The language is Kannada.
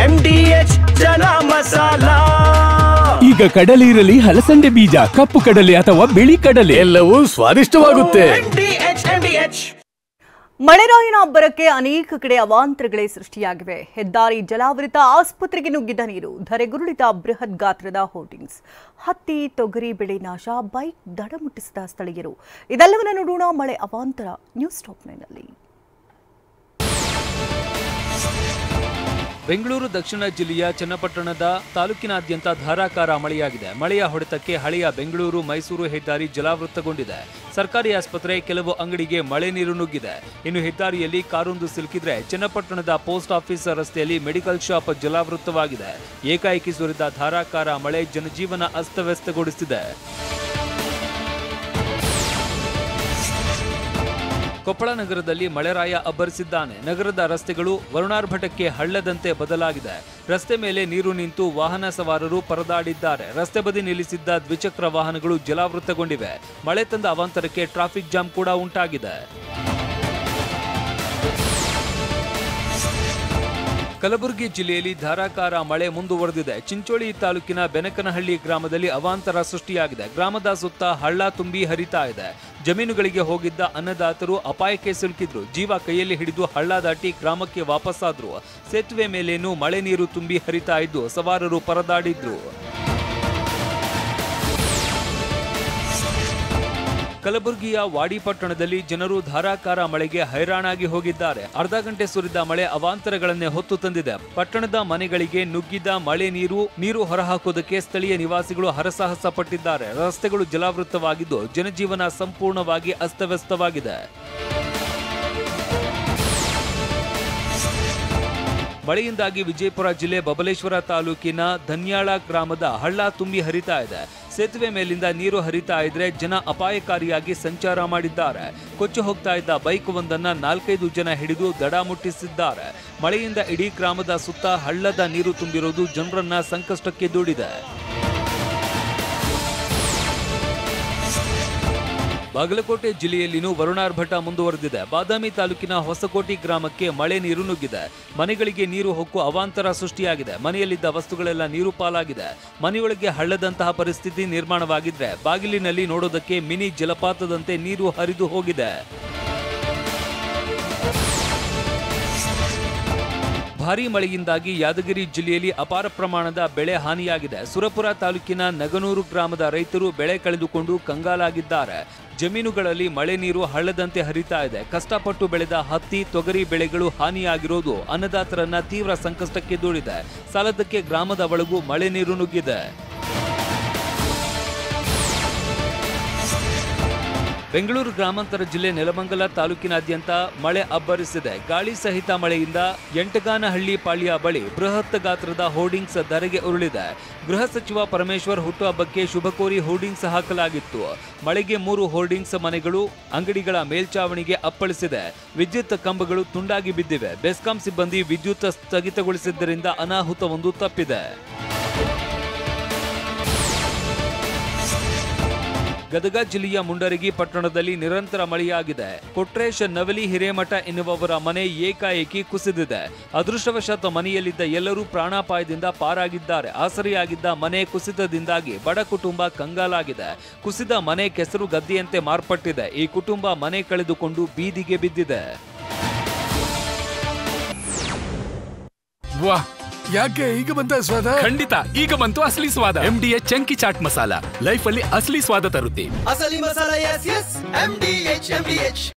MDH ಚನಾ ಮಸಾಲಾ. ಈಗ ಕಡಲೆ ಇರಲಿ, ಹಲಸಂದೆ ಬೀಜ, ಕಪ್ಪು ಕಡಲೆ ಅಥವಾ ಬಿಳಿ ಕಡಲೆ, ಎಲ್ಲವೂ ಸ್ವಾದಿಷ್ಟವಾಗುತ್ತೆ. MDH. ಮಳೆರಾಯನ ಅಬ್ಬರಕ್ಕೆ ಅನೇಕ ಕಡೆ ಅವಾಂತರಗಳೇ ಸೃಷ್ಟಿಯಾಗಿವೆ. ಹೆದ್ದಾರಿ ಜಲಾವೃತ, ಆಸ್ಪತ್ರೆಗೆ ನುಗ್ಗಿದ ನೀರು, ಧರೆಗುರುಳಿದ ಬೃಹತ್ ಗಾತ್ರದ ಹೋರ್ಡಿಂಗ್ಸ್, ಹತ್ತಿ ತೊಗರಿ ಬೆಳೆ ನಾಶ, ಬೈಕ್ ದಡ ಮುಟ್ಟಿಸಿದ ಸ್ಥಳೀಯರು. ಇದೆಲ್ಲವನ್ನ ನೋಡೋಣ ಮಳೆ ಅವಾಂತರ ನ್ಯೂಸ್ ಟಾಪ್ 9ನಲ್ಲಿ. ಬೆಂಗಳೂರು ದಕ್ಷಿಣ ಜಿಲ್ಲೆಯ ಚನ್ನಪಟ್ಟಣದ ತಾಲೂಕಿನಾದ್ಯಂತ ಧಾರಾಕಾರ ಮಳೆಯಾಗಿದೆ. ಮಳೆಯ ಹೊಡೆತಕ್ಕೆ ಹಳೆಯ ಬೆಂಗಳೂರು ಮೈಸೂರು ಹೆದ್ದಾರಿ ಜಲಾವೃತಗೊಂಡಿದೆ. ಸರ್ಕಾರಿ ಆಸ್ಪತ್ರೆ, ಕೆಲವು ಅಂಗಡಿಗೆ ಮಳೆ ನೀರು ನುಗ್ಗಿದೆ. ಇನ್ನು ಹೆದ್ದಾರಿಯಲ್ಲಿ ಕಾರೊಂದು ಸಿಲುಕಿದ್ರೆ ಚನ್ನಪಟ್ಟಣದ ಪೋಸ್ಟ್ ಆಫೀಸ್ ರಸ್ತೆಯಲ್ಲಿ ಮೆಡಿಕಲ್ ಶಾಪ್ ಜಲಾವೃತವಾಗಿದೆ. ಏಕಾಏಕಿ ಸುರಿದ ಧಾರಾಕಾರ ಮಳೆ ಜನಜೀವನ ಅಸ್ತವ್ಯಸ್ತಗೊಳಿಸಿದೆ. ಕೊಪ್ಪಳ ನಗರದಲ್ಲಿ ಮಳೆರಾಯ ಅಬ್ಬರಿಸಿದ್ದಾನೆ. ನಗರದ ರಸ್ತೆಗಳು ವರುಣಾರ್ಭಟಕ್ಕೆ ಹಳ್ಳದಂತೆ ಬದಲಾಗಿದೆ. ರಸ್ತೆ ಮೇಲೆ ನೀರು ನಿಂತು ವಾಹನ ಸವಾರರು ಪರದಾಡಿದ್ದಾರೆ. ರಸ್ತೆ ಬದಿ ನಿಲ್ಲಿಸಿದ್ದ ದ್ವಿಚಕ್ರ ವಾಹನಗಳು ಜಲಾವೃತಗೊಂಡಿವೆ. ಮಳೆ ತಂದ ಅವಾಂತರಕ್ಕೆ ಟ್ರಾಫಿಕ್ ಜಾಮ್ ಕೂಡ ಉಂಟಾಗಿದೆ. ಕಲಬುರಗಿ ಜಿಲ್ಲೆಯಲ್ಲಿ ಧಾರಾಕಾರ ಮಳೆ ಮುಂದುವರೆದಿದೆ. ಚಿಂಚೋಳಿ ತಾಲೂಕಿನ ಬೆನಕನಹಳ್ಳಿ ಗ್ರಾಮದಲ್ಲಿ ಅವಾಂತರ ಸೃಷ್ಟಿಯಾಗಿದೆ. ಗ್ರಾಮದ ಸುತ್ತ ಹಳ್ಳ ತುಂಬಿ ಹರಿತಾ ಇದೆ. ಜಮೀನುಗಳಿಗೆ ಹೋಗಿದ್ದ ಅನ್ನದಾತರು ಅಪಾಯಕ್ಕೆ ಸಿಲುಕಿದ್ರು. ಜೀವ ಕೈಯಲ್ಲಿ ಹಿಡಿದು ಹಳ್ಳ ದಾಟಿ ಗ್ರಾಮಕ್ಕೆ ವಾಪಸ್ಸಾದ್ರು. ಸೇತುವೆ ಮೇಲೇನು ಮಳೆ ನೀರು ತುಂಬಿ ಹರಿತಾ ಇದ್ದು ಸವಾರರು ಪರದಾಡಿದ್ರು. ಕಲಬುರಗಿಯ ವಾಡಿಪಟ್ಟಣದಲ್ಲಿ ಜನರು ಧಾರಾಕಾರ ಮಳೆಗೆ ಹೈರಾಣಾಗಿ ಹೋಗಿದ್ದಾರೆ. ಅರ್ಧ ಗಂಟೆ ಸುರಿದ ಮಳೆ ಅವಾಂತರಗಳನ್ನೇ ಹೊತ್ತು ತಂದಿದೆ. ಪಟ್ಟಣದ ಮನೆಗಳಿಗೆ ನುಗ್ಗಿದ ಮಳೆ ನೀರು ಹೊರಹಾಕುವುದಕ್ಕೆ ಸ್ಥಳೀಯ ನಿವಾಸಿಗಳು ಹರಸಾಹಸ ಪಟ್ಟಿದ್ದಾರೆ. ರಸ್ತೆಗಳು ಜಲಾವೃತವಾಗಿದ್ದು ಜನಜೀವನ ಸಂಪೂರ್ಣವಾಗಿ ಅಸ್ತವ್ಯಸ್ತವಾಗಿದೆ. ಮಳೆಯಿಂದಾಗಿ ವಿಜಯಪುರ ಜಿಲ್ಲೆ ಬಬಲೇಶ್ವರ ತಾಲೂಕಿನ ಧನ್ಯಾಳ ಗ್ರಾಮದ ಹಳ್ಳ ತುಂಬಿ ಹರಿತಾ ಇದೆ. ಸೇತುವೆ ಮೇಲಿಂದ ನೀರು ಹರಿತಾ ಇದ್ರೆ ಜನ ಅಪಾಯಕಾರಿಯಾಗಿ ಸಂಚಾರ ಮಾಡಿದ್ದಾರೆ. ಕೊಚ್ಚಿ ಹೋಗ್ತಾ ಇದ್ದ ಬೈಕ್ ಒಂದನ್ನ 4-5 ಜನ ಹಿಡಿದು ದಡ ಮುಟ್ಟಿಸಿದ್ದಾರೆ. ಮಳೆಯಿಂದ ಇಡೀ ಗ್ರಾಮದ ಸುತ್ತ ಹಳ್ಳದ ನೀರು ತುಂಬಿರುವುದು ಜನರನ್ನ ಸಂಕಷ್ಟಕ್ಕೆ ದೂಡಿದೆ. ಬಾಗಲಕೋಟೆ ಜಿಲ್ಲೆಯಲ್ಲಿನೂ ವರುಣಾರ್ಭಟ ಮುಂದುವರೆದಿದೆ. ಬಾದಾಮಿ ತಾಲೂಕಿನ ಹೊಸಕೋಟಿ ಗ್ರಾಮಕ್ಕೆ ಮಳೆ ನೀರು ನುಗ್ಗಿದೆ. ಮನೆಗಳಿಗೆ ನೀರು ಹೊಕ್ಕು ಅವಾಂತರ ಸೃಷ್ಟಿಯಾಗಿದೆ. ಮನೆಯಲ್ಲಿದ್ದ ವಸ್ತುಗಳೆಲ್ಲ ನೀರು ಪಾಲಾಗಿದೆ. ಮನೆಯೊಳಗೆ ಹಳ್ಳದಂತಹ ಪರಿಸ್ಥಿತಿ ನಿರ್ಮಾಣವಾಗಿದ್ರೆ ಬಾಗಿಲಿನಲ್ಲಿ ನೋಡೋದಕ್ಕೆ ಮಿನಿ ಜಲಪಾತದಂತೆ ನೀರು ಹರಿದು ಹೋಗಿದೆ. ಭಾರೀ ಮಳೆಯಿಂದಾಗಿ ಯಾದಗಿರಿ ಜಿಲ್ಲೆಯಲ್ಲಿ ಅಪಾರ ಪ್ರಮಾಣದ ಬೆಳೆ ಹಾನಿಯಾಗಿದೆ. ಸುರಪುರ ತಾಲೂಕಿನ ನಗನೂರು ಗ್ರಾಮದ ರೈತರು ಬೆಳೆ ಕಳೆದುಕೊಂಡು ಕಂಗಾಲಾಗಿದ್ದಾರೆ. ಜಮೀನುಗಳಲ್ಲಿ ಮಳೆ ನೀರು ಹಳ್ಳದಂತೆ ಹರಿತಾ ಇದೆ. ಕಷ್ಟಪಟ್ಟು ಬೆಳೆದ ಹತ್ತಿ ತೊಗರಿ ಬೆಳೆಗಳು ಹಾನಿಯಾಗಿರೋದು ಅನ್ನದಾತರನ್ನ ತೀವ್ರ ಸಂಕಷ್ಟಕ್ಕೆ ದೂಡಿದೆ. ಸಾಲದಕ್ಕೆ ಗ್ರಾಮದ ಒಳಗೂ ಮಳೆ ನೀರು ನುಗ್ಗಿದೆ. ಬೆಂಗಳೂರು ಗ್ರಾಮಾಂತರ ಜಿಲ್ಲೆ ನೆಲಮಂಗಲ ತಾಲೂಕಿನಾದ್ಯಂತ ಮಳೆ ಅಬ್ಬರಿಸಿದೆ. ಗಾಳಿ ಸಹಿತ ಮಳೆಯಿಂದ ಎಂಟಗಾನಹಳ್ಳಿ ಪಾಳ್ಯ ಬಳಿ ಬೃಹತ್ ಗಾತ್ರದ ಹೋರ್ಡಿಂಗ್ಸ್ ಧರೆಗೆ ಉರುಳಿದೆ. ಗೃಹ ಸಚಿವ ಪರಮೇಶ್ವರ್ ಹುಟ್ಟುಹಬ್ಬಕ್ಕೆ ಶುಭ ಕೋರಿ ಹೋರ್ಡಿಂಗ್ಸ್ ಹಾಕಲಾಗಿತ್ತು. ಮಳೆಗೆ 3 ಹೋರ್ಡಿಂಗ್ಸ್ ಮನೆಗಳು, ಅಂಗಡಿಗಳ ಮೇಲ್ಚಾವಣಿಗೆ ಅಪ್ಪಳಿಸಿದೆ. ವಿದ್ಯುತ್ ಕಂಬಗಳು ತುಂಡಾಗಿ ಬಿದ್ದಿವೆ. ಬೆಸ್ಕಾಂ ಸಿಬ್ಬಂದಿ ವಿದ್ಯುತ್ ಸ್ಥಗಿತಗೊಳಿಸಿದ್ದರಿಂದ ಅನಾಹುತವೊಂದು ತಪ್ಪಿದೆ. ಗದಗ ಜಿಲ್ಲೆಯ ಮುಂಡರಗಿ ಪಟ್ಟಣದಲ್ಲಿ ನಿರಂತರ ಮಳೆಯಾಗಿದೆ. ಕೊಟ್ರೇಶ್ ನವಲಿ ಹಿರೇಮಠ ಎನ್ನುವವರ ಮನೆ ಏಕಾಏಕಿ ಕುಸಿದಿದೆ. ಅದೃಷ್ಟವಶಾತ್ ಮನೆಯಲ್ಲಿದ್ದ ಎಲ್ಲರೂ ಪ್ರಾಣಾಪಾಯದಿಂದ ಪಾರಾಗಿದ್ದಾರೆ. ಆಸರೆಯಾಗಿದ್ದ ಮನೆ ಕುಸಿತದಿಂದಾಗಿ ಬಡ ಕುಟುಂಬ ಕಂಗಾಲಾಗಿದೆ. ಕುಸಿದ ಮನೆ ಕೆಸರು ಗದ್ದೆಯಂತೆ ಮಾರ್ಪಟ್ಟಿದೆ. ಈ ಕುಟುಂಬ ಮನೆ ಕಳೆದುಕೊಂಡು ಬೀದಿಗೆ ಬಿದ್ದಿದೆ. ಯಾಕೆ ಈಗ ಬಂತ ಸ್ವಾದ? ಖಂಡಿತ ಈಗ ಬಂತು ಅಸಲಿ ಸ್ವಾದ. MDH chunky chaat masala life ಅಲ್ಲಿ ಅಸಲಿ ಸ್ವಾದ ತರುತ್ತೆ. ಅಸಲಿ ಮಸಾಲ, MDH.